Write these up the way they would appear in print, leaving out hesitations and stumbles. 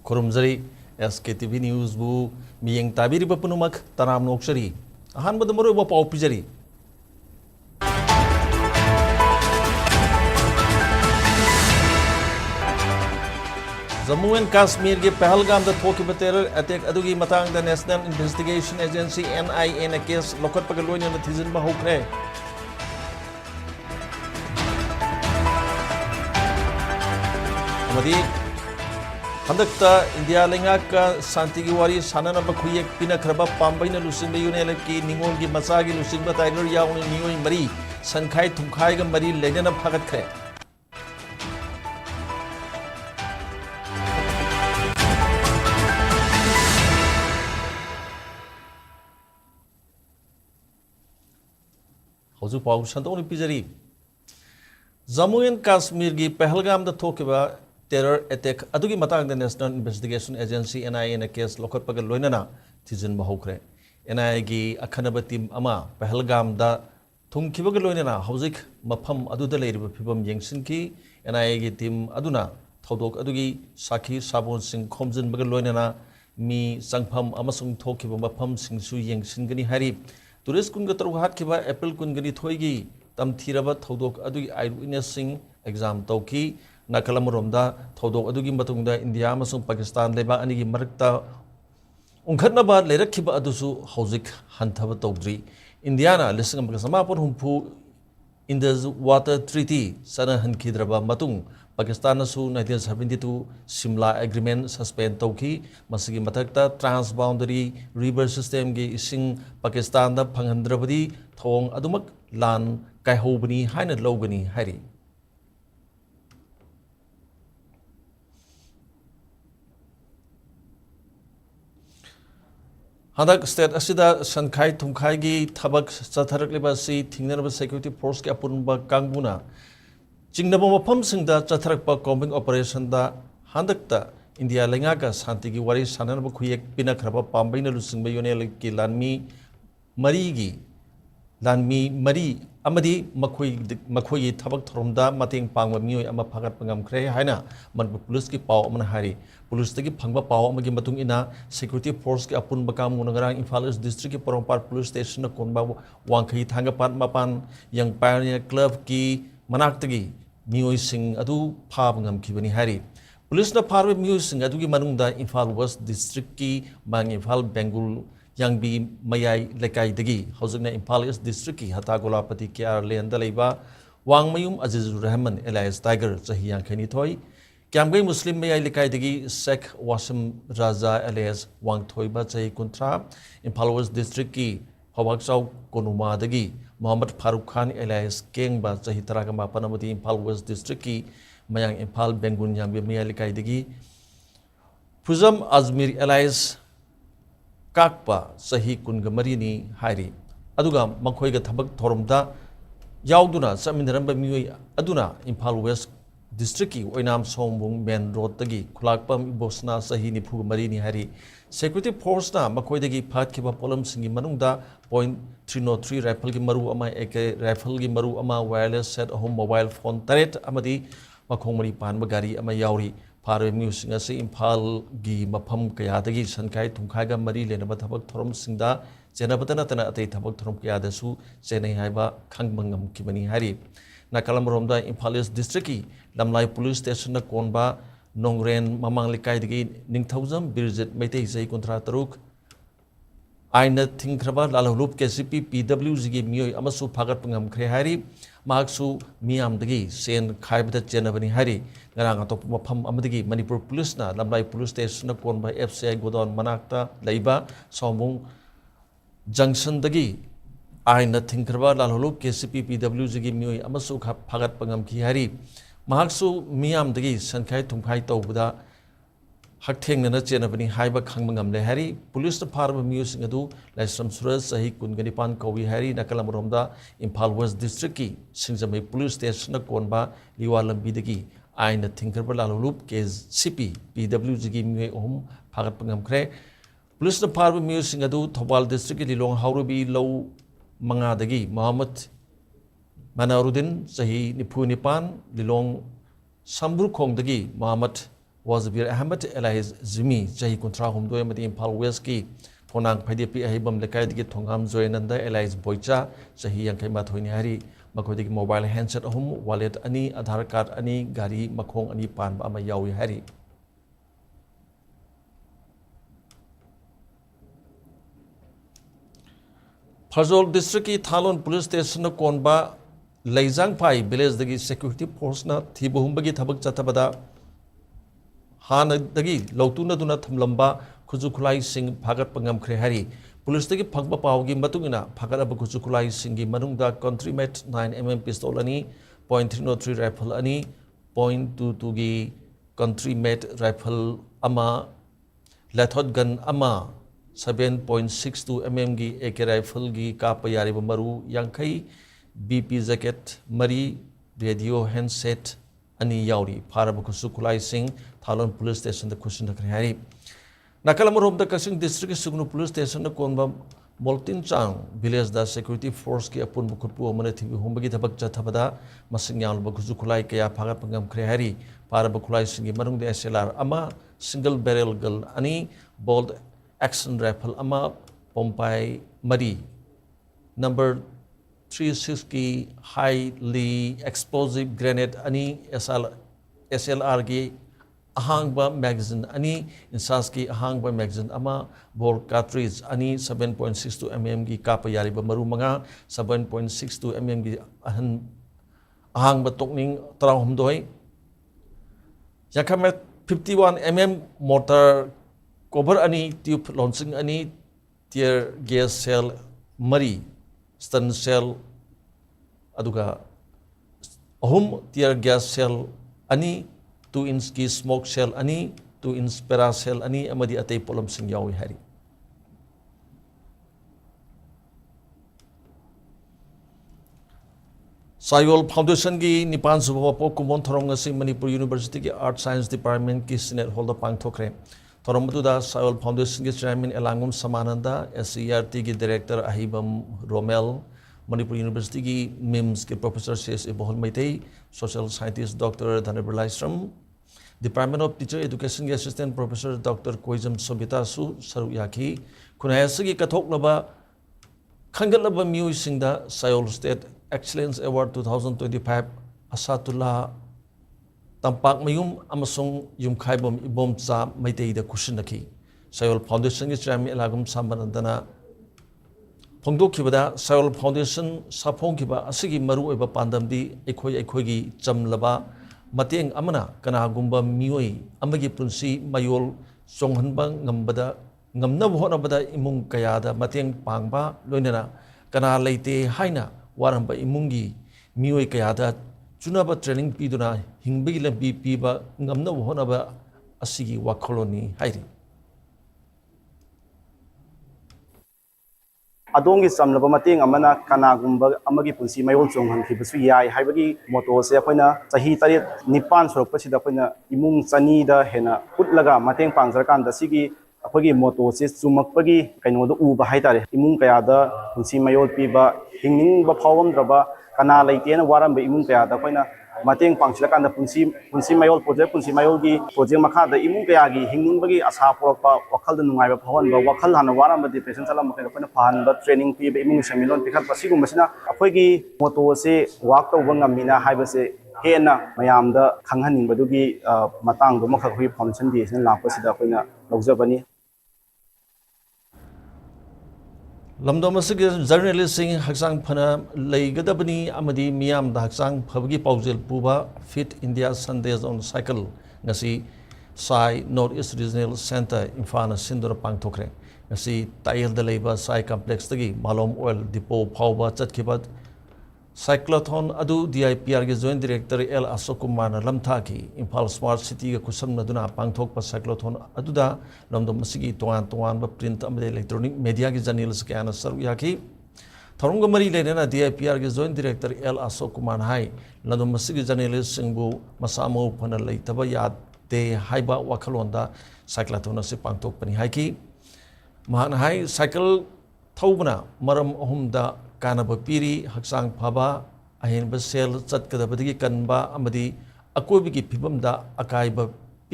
Kurumzari SKTV News bu miyeng tabiri bapunumak tanam nokshari ahan badamuru ba pau pijari Jammu and Kashmir ke Pahalgam da thoki terror attack adugi matang da National Investigation Agency NIA na case lokat pagaloni na thizin ba hokre amadi Handakta India Lengaka Santigi Wari Sanana Bakuyak Pina Kraba Pambaina Lucinda Unelaki Ningongi Masagi Lucinda Tiger Yawn New Marie Sankai Tunkaiga Marie Legana Pagat. Hozu Pau Santoni Pizari Jammu and Kashmir gi Pahalgam the Tokiba terror attack adugi matang the National Investigation Agency NIA na case lokat pagal loinana thizin bahokre NIA gi akhanaba team ama Pahalgam da thungkibaga loinana hauzik mafam aduda leiriba phibam yengsinki NIA gi team aduna thodok adugi sakhi sabon sing khomjin baga loinana mi sangpham amasung thokiba mafam singsu yengsingani hari tourist kun ga taru hat kiba April kun gani thoigi tam thiraba thodok adugi eyewitness sing exam tauki Nakalamurumda, Todok Adugi Matunda, India, Masung Pakistan, Leba, and Marakta Unkatnaba, Lerakiba Adusu, Hauzik, Hantava Togri, Indiana, listening to Samapur Humpu in the Water Treaty, Sana Hankidraba Matung, Pakistan, 1972, Simla Agreement, Suspend Toki, Masigi Matakta, Transboundary River System, Ising Pakistan, the Pangandrabadi, Thong Adumak, Lan, Kaihobani, Hainat Logani, Hari. Hadak state asida Sankai Tunkai gi Tabak Satarak Libasi, Tingnaba Security Force Kapunba Kanguna. Jingnaba Pumsing da Chatarakpa combing operation da Handakta, India Lengaga, Santigi Wari Sanaba Kuyak Pinakraba Pambina Lucing Bayonelki Lanmi Marigi Lanmi Mari Amadi Makoi Tabak Tromda, Mating Pangwa Mui Ama Pagat Pangam Kre Haina, Manpuluski Pau Manahari. Police tagi phangba paw amagi matung ina security force ke apun bakam ngarang Infraction district ke Porompar police station na konba wangkai thanga pat mapan yang pioneer club ki manak tagi mioi sing adu phab ngam ki bani hari police na pharwe mioi sing adu ki manung da Imphal West district ki mang Imphal Bengal yang bi mayai lekai tagi hausna Imphal East district ki hata golapati ke arlen da leiba wangmayum Azizur Rahman Elias Tiger sahi yang khani thoi Kiamgai Muslim Mayai Likaidagi Sek Wasim Raza alias Wang Thoiba Chai Kuntra, Imphal West District ki Hawaksau Konuma Dagi, Muhammad Farooq Khan alias Keng Ba Chai Taragama Panamati Imphal West District ki Mayang Imphal Bengun Yambi Mayai Likaidagi, Puzam Azmir alias Kakpa Sahi Kungamarini Hari, Aduga Makoiga Tabak Torumda, Yauduna Saminaramba Mui Aduna Imphal West District ki Oinam Sombung Main Road tagi Kulakpam Bosna Sahi Nipu Marini Hari Security Force na Makoi dagi Pat Kiba Polam Singi Manungda .303 rifle ki maru ama AK rifle ki maru ama wireless set home mobile phone taret amadi Makhomari Pan Bagari ama Yauri Pare Music Asi Imphal gi Mapam Kaya dagi Sankai Tungkaiga Mari Lenaba Tabak Thorom Singda Jenabatana Tana Ate Tabak Thorom Kaya Dasu Jenai Haiba Kangmangam Kimani Hari Nakalamuromda Imphal East District ki Lamlai Police Station na konba Nongren Mamang Likai digi Ningthauzam Birjit Meitei Zai Kontra Taruk Aina Thinkraba Lalulup KCP PWZ gi Mioi Amasu Pagat Pangam Kre Hari Mahaksu Miam digi Sen Khaibata Jenabani Hari Ngarang Atop Mapam Amadigi Manipur Police na Lamlai Police Station na konba FCI Godon Manakta Leiba Sombung Junction dagi Aina Thinkraba Lalulup KCP PWZ gi Mioi Amasu Pagat Pangam Ki Hari Mahaksu Miam dagi Sankai Tungkai Taubuda Hakteng na Chenabani Haiba Kangmangam Le Hari, Police the Parva Musing Adu, Lesram Suras Sahi Kunganipan Kawi Hari, Nakalamuromda, Imphal West District ki, Singzame Police Station na Konba, Liwalam Bidagi, Aina Tinkerbal Alup, Kes CP, PWZ gi Mue Om, Pagat Pangam Kre, Police the Parva Musing Adu, Tobal District, Lilong Haurubi, Low Mangadagi, Mohammed Manarudin Sahi Nipu Nipan Lilong Sambur Kongdagi Muhammad Wazabir Ahmed Elias Zimi Jahi Kuntra Humdo Amadi Imphal West ki Phonang Phaidepi Ahibam Lekai Digi Thongam Zoyananda Elias Boicha Jahi Yankai Mathoini Hari Makodigi mobile handset ahum wallet ani Aadhaar card ani gari makhong ani pan ama yawi hari Phajol district ki Thalon police station na konba Leijang Pai village dagi security force na thibuhumbagi thabak chatabada hana dagi lautuna duna thamlamba khuju khulai sing phagat pangam khre hari police dagi phagba pawgi matungina phagat ab khuju khulai sing gi manungda country mate 9mm pistol ani .303 rifle ani .22 gi country mate rifle ama lethot gun ama 7.62 mm gi AK rifle gi kapa yari maru yankai BP jacket mari radio handset ani yauri pharab khusu khulai sing Thalon police station da khusin da hari Nakalamurom da Kasing district sugnu police station na konba Moltin Chang village da security force ki apun bukutpu amane thibi humbagi thabak chathabada masing yaul ba khusu khulai kaya phagat pangam khre hari pharab khulai sing gi manung de SLR ama single barrel gun ani bolt action rifle ama pompai mari number 36 ki highly explosive grenade ani SLR gi ahangba magazine ani insas ki ahangba magazine ama bor cartridge ani 7.62 mm gi kapa yari ba maru manga 7.62 mm gi ahangba tokning tarahumdoi yakhamet 51 mm mortar cover ani tube launching ani tear gas cell mari stun cell aduga ahum tear gas cell ani 2-inch ki smoke shell ani 2-inch para shell ani amadi atay polam sing yawi hari Sayol Foundation gi Nipan Subawa po kumon thorong ngasi Manipur University ki Art Science Department ki Senate Hall da pangthokre thorong matuda Sayol Foundation ki Chairman Elangum Samananda SCRT ki Director Ahibam Romel Manipur University ki MIMS ki Professor C.S. Ibohol Maitei Social Scientist Dr. Dhanabir Laistram Department of Teacher Education ki Assistant Professor Dr. Koizam Sobita Su Saru Yaki Kunayasagi Kathok Laba Kangalaba Miu Singda Sayol State Excellence Award 2025 Asatullah Tampak Mayum Amasung Yumkhaibam Ibom Cha Maitei da Kushinaki Sayol Foundation ki Chairman Elagum Samanandana Phongdokibada Sayol Foundation Saphongkiba asigi maru oiba pandamdi ekhoi gi chamlaba mateng amana kanagumba mioi amagi punsi mayol chonghanba ngambada ngamna honabada imung kayada mateng pangba loinana kana leite haina waramba imungi mioi kayada chunaba training piduna hingbigi lambi piba ngamna honaba asigi wakholoni hairi Adongi samlaba mating amana kanagumba amagi punsi mayol chonghan khibusu yai haibagi moto se akoina chahi tari nipan sorokpasida akoina imung chani da hena utlaga mateng pangjarkan da sigi akogi moto se chumakpagi kaino do uba haitare imung kaya da punsi mayol piba hingning ba phawam draba kana leitena waramba imung kaya da akoina mateng pangsilakan da punsi mayol punsi mayol gi project makha da imung kaya gi hingning bagi asa porpa wakal da nungai ba phawan ba wakal hana waramba depression salam makha akoina phan ba training pi ba imung samilon pikhat pasigum masina akoigi moto se work to bangam mina haibase hena mayam da khanghaning badugi matang do makha hui foundation di sin lakpasida akoina lawjabani Lamdom asigi journalist sing haksang phana leigadabani amadi miyam da haksang phabagi paujel puba Fit India Sundays on Cycle ngasi Sai North East Regional Center Imphal Sindor pangthokre ngasi Tail da leiba Sai complex tagi Malom Oil Depot phawba chatkhiba cyclothon adu DIPR ge joint director L Ashok Kumar na lamtha ki Imphal Smart City ge kusam naduna pangthok pa cyclothon aduda lamdom asigi toan ba print amade electronic media ge journals ke ana saru yaki thorunga mari lena DIPR ge joint director L Ashok Kumar hai lamdom asigi journalist singbu masamo phana leitaba yate haiba wakhalonda cyclothon ase pangthok pani hai ki mahan hai cycle thobna maram ahumda kanaba piri haksang phaba ahin ba sel chatkadabadagi kanba amadi akoibigi phibamda akaiba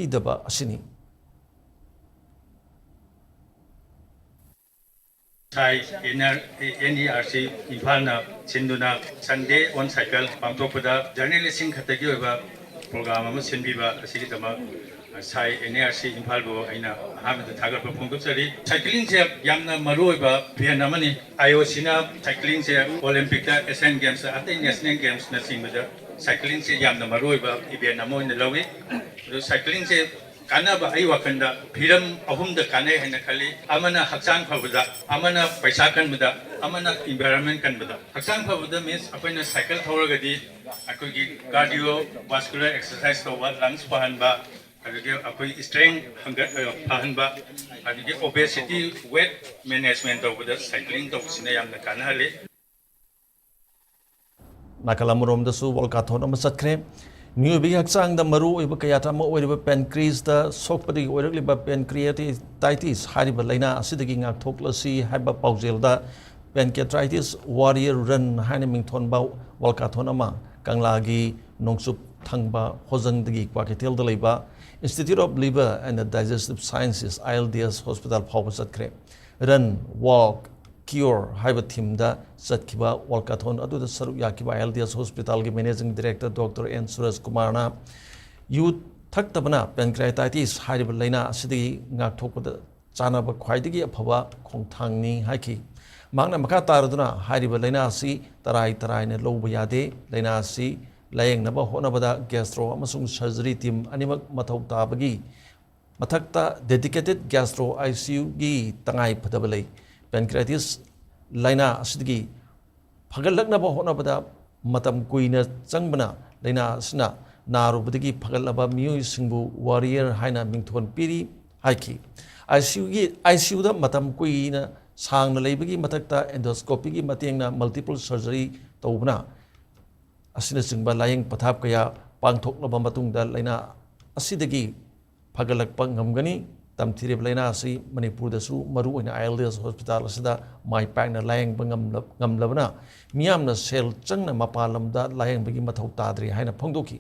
ꯄꯤꯗꯕ ꯑꯁꯤꯅꯤ꯫ Sai NERC Infalna Sinduna Sunday on cycle Pamtopada journalism Katagi program Sinbiba Asigama Sai NERC Infalbo Aina Hamid the Tagar Pungusari cycling Yamna Maruiba Pianamani Iosina cycling Olympic Asian Games at the National Games nothing with the cycling Yamna Maruiba Ibianamo in the Lowy the cycling Kanaba Iwakanda, Piram Ahum the Kane and Kali, Amana Haksan Pavada, Amana Paisakan Buddha, Amana environment can Buddha. Haksan Pavada means upon a cycle Toragadi, I could get cardiovascular exercise for what lungs Pahanba, I could get strength Pahanba, I could get obesity, weight management over the cycling of Sinayam the Kanale. Nakalamurom the Su Volcaton Masakre. Miyubi haksang da maru iba kayata mo oiriba pancreas da sokpadi oiriba pancreatitis hariba laina asidagi ngak thoklasi haiba paujel da pancreatitis warrior run haina mingthon ba walkathon ama kanglagi nongsup thangba hojang dagi kwaketel da leiba Institute of Liver and Digestive Sciences ILDS Hospital phawba chatkre run walk cure haiba theme da satkiba walkathon adu da saru yakiba ILDS Hospital gi Managing Director Dr. N. Suraj Kumar na yu thaktabana pancreatitis haiba laina asidi ngak thokpada chanaba khwaidagi aphaba khongthangni haiki mangna makha taraduna haiba laina asi tarai ne loba yade laina asi layeng naba honabada gastro amasung surgery team animak mathau tabagi mathakta dedicated gastro ICU gi tangai phadabalai pancreatitis laina asidgi phagalaknaba honabada matam kuina changbana laina asna narubadagi phagalaba miyoi singbu warrior haina mingthon piri haiki ICU da matam kuina sangna leibagi matakta endoscopy gi matengna multiple surgery tawbna asina singba layeng pathap kaya pangthoknaba matungda laina asidagi phagalakpa ngamgani tamthirib laina asi Manipur dasu maru oina ILDS Hospital asida mai pakna layeng ngamlabna miyamna sel changna mapalamda layeng bagi mathau tadri haina phongdoki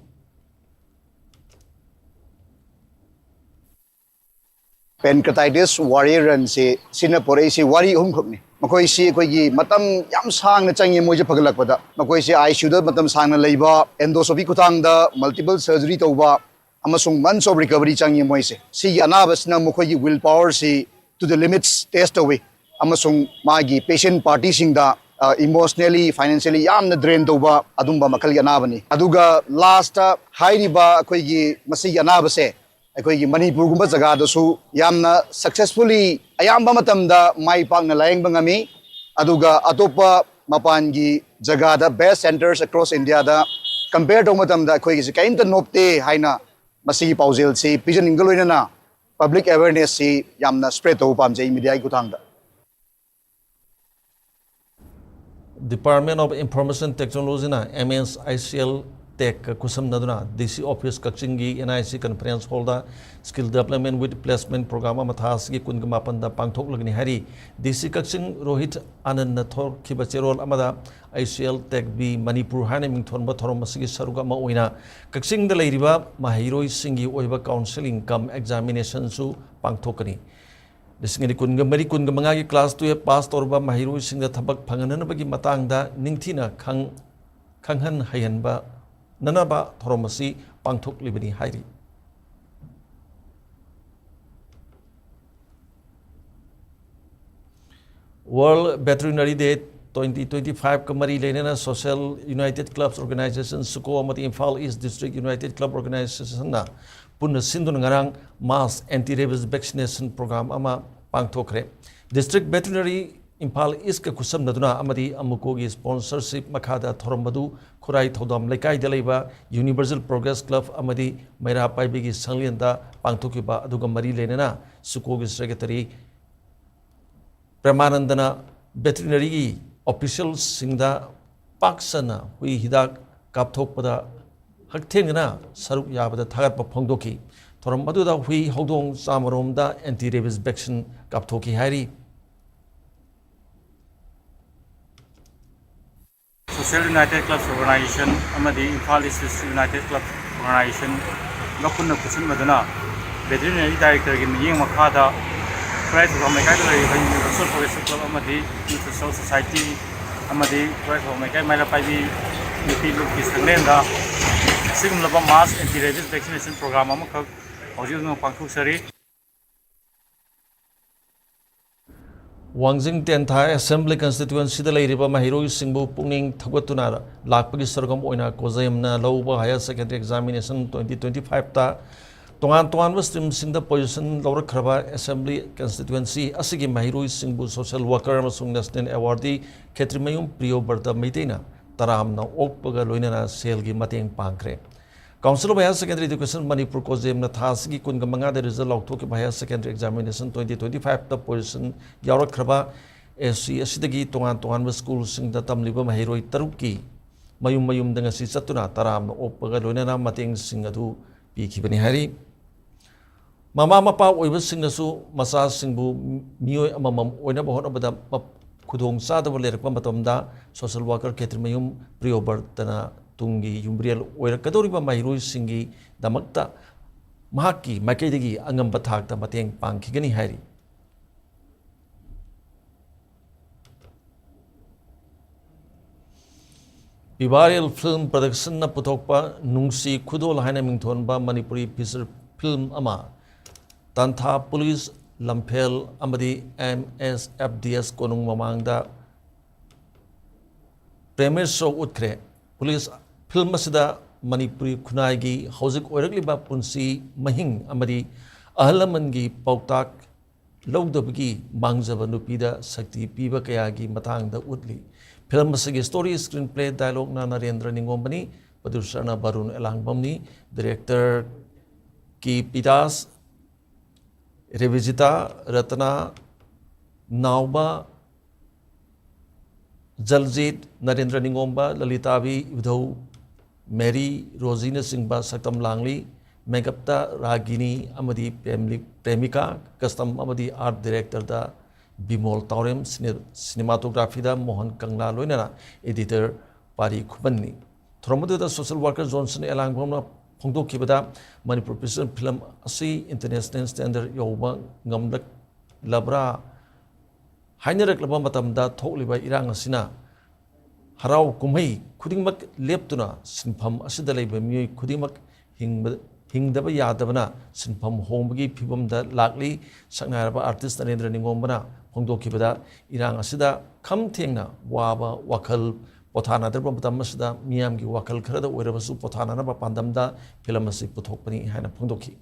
pancreatitis warrior run se Singapore se wari khopni makoi se koi gi matam yam sang na changi moje phagalak pada makoi se ICU da matam sang na leiba endoscopy kutang da multiple surgery tawba amasung months of recovery changi moi se si anabas na makoi gi willpower se to the limits test away amasung magi patient party sing da emotionally financially yam na drain tawba adumba makal gi anabani aduga last high riba koi gi masi anabase अखोई मणिपुर गुंबा जगह दसु यामना successfully अयाम्बा मतमदा माई पाकना lying बंगामी अदुगा अतोपा मपान की जगह दा best centres across India दा compare तो मतमदा अखोई से काइंता नोपते हाइना मसी पाउजेल से पिजन इंगलोइना पब्लिक अवेयरनेस से यामना स्प्रेड तो पामजे मीडिया की कुतांगदा Department of Information Technology na MSICL Tech kusam naduna DC Office Kachingi NIC Conference Hall da Skill Development with Placement Program mathas gi kungamapan da pangthok lagni hari DC Kaching Rohit Anand Thor Kibacherol amada ICL Tech B Manipur hane mingthon ba thorom masigi saruga ma oina Kaching da leiriba mahiroi singi oiba counseling cum examination su pangthokani Disingani kungamari kungamanga class 2 pass torba mahiroi singda thabak phanganan bagi matang da ningthina khanghan hayan ba Nanaba Thoromasi Pangthok Libani Hairi. World Veterinary Day 2025 Kamari Lenana Social United Clubs Organization Suko Amati Imphal East District United Club Organization na Punna Sindhu Ngarang Mass Anti-Rabies Vaccination Program Ama Pangthokre. District Veterinary Imphal East ka kusam naduna amadi amukogi sponsorship makada thorombadu khurai thodam lekai delaiba Universal Progress Club amadi Maira Paibigi Sanglianda pangthokiba aduga mari lenana sukogi secretary Pramanandana veterinary officials singda paksana hui hidak kapthokpada hakthengna saruk yabada thagatpa phongdoki thorombadu da hui hodong samaromda anti rabies vaccine kapthoki hari Social United Clubs Organization amadi Imphal East United Clubs Organization lokunna kusin madana veterinary director gi miyeng makhada price of my kai universal progressive club amadi social society amadi price of my kai mala pai UP look ki sanglenda sigumlaba mass anti rabies vaccination program amakak hojik no pangthuk sari Wangjing Tenthai Assembly Constituency da leiriba mahiroi singbu pungning thagwatuna lakpagi sargam oina kozayamna lawba higher secondary examination 2025 ta tongan stream singda position lawrakraba Assembly Constituency asigi mahiroi singbu social worker amasung national awardee Khetrimayum Priyo Barta Meitena taramna okpaga loinana selgi mateng pangkre Council of Higher Secondary Education Manipur Kozem Nathasigi Kungamanga the result of Toki Higher Secondary Examination 2025 the position Yarak Kraba SC Asidagi Tongan School Sing the Tamliba Mahiroi Taruki Mayum Dangasi Satuna Taram Opaga Lunana Mating Singadu Pikibani Hari Mama Mapa Weber Singasu Masa Singbu Mio Amam Oinabahonabada Kudong Sada Valerpamatomda Social Worker Ketrimayum Priober Tana Tungi Umbriel Oirakadoriba Mahiroi Singi Damakta Mahaki Makedigi Angam Batak the Mateng Pankigani Hari Bivarial Film Production na Putokpa Nungsi Kudol Haina Mingtonba Manipuri Pizzer Film Ama Tantha Police Lampel Amadi MSFDS Konung Mamangda Premier Show Utkre Police Film Masida Manipuri Kunaigi Housing Oiragliba Punsi Mahing Amadi Ahalamangi Pautak Logdabagi Mangzaba Nupida Sakti Piba Kayagi Matang the Woodley Film Masagi Story Screenplay Dialogue na Narendra Ningombani Padursana Barun Elangbamni Director Ki Pitas Revisita Ratana Nauba Jaljit Narendra Ningomba Lalitavi Vidau Mary Rosina Singba Saktam Langli Megapta Ragini Amadi Premika Custom Amadi Art Director da Bimol Taurem Cinematography da Mohan Kangla Loinana Editor Pari Kubanni Thromodu da Social Worker Johnson Elangbamna Pongdo Kibada Manipur Film Asi International Standard Yoba Ngamlak Labra Hainerak Labamatamda Tokliba Irang Asina Harau Kumhei Kudingmak Leptuna Sinpam Asidalay Bemi Kudimak Hingdaba Yadavana Sinpam Hombagi Pibum da Lakli Saknaraba Artist Narendra Ningombana Pongdo Kibada Irang Asida Kam Tengna Waba Wakal Potana Derba Masda Miamgi Wakal Krada Werabasu Potana Naba Pandamda Pilamasi Putokpani Hana Pongdoki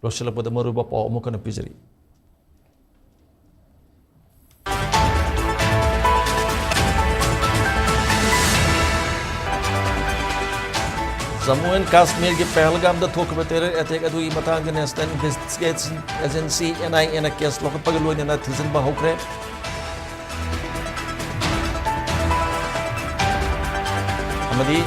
Roshala pada maruba pa omokana pizari. Jammu and Kashmir के पहलगाम द थोक बतेरे attack अदुई मतंग national investigation agency NIA ना case लोक पगलो ने ना थिजन बा होकरे अमदी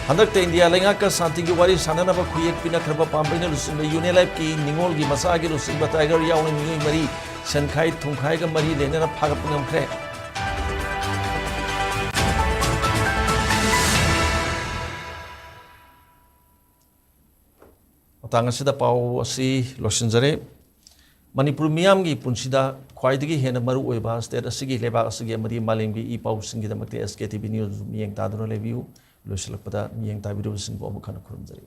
हंदक इंडिया लेंगा का शांति की वारी सानना बा खुयेक पिना खरबा पाम्बैना लुसिंग यूनिलाइफ की निंगोल की मसा की लुसिंग टाइगर यावने मिंगी मरी सनखाई थुंखाई का मरी लेने ना फागप ngमखरे Tangasida pau asi losinjare Manipur miyamgi punsida khwaidagi hena maru oiba state asigi leba asigi amadi malemgi I pau singida makte SKTV news miyeng taduna lebiu losilakpada miyeng tabiru singbo amukhana khurumjari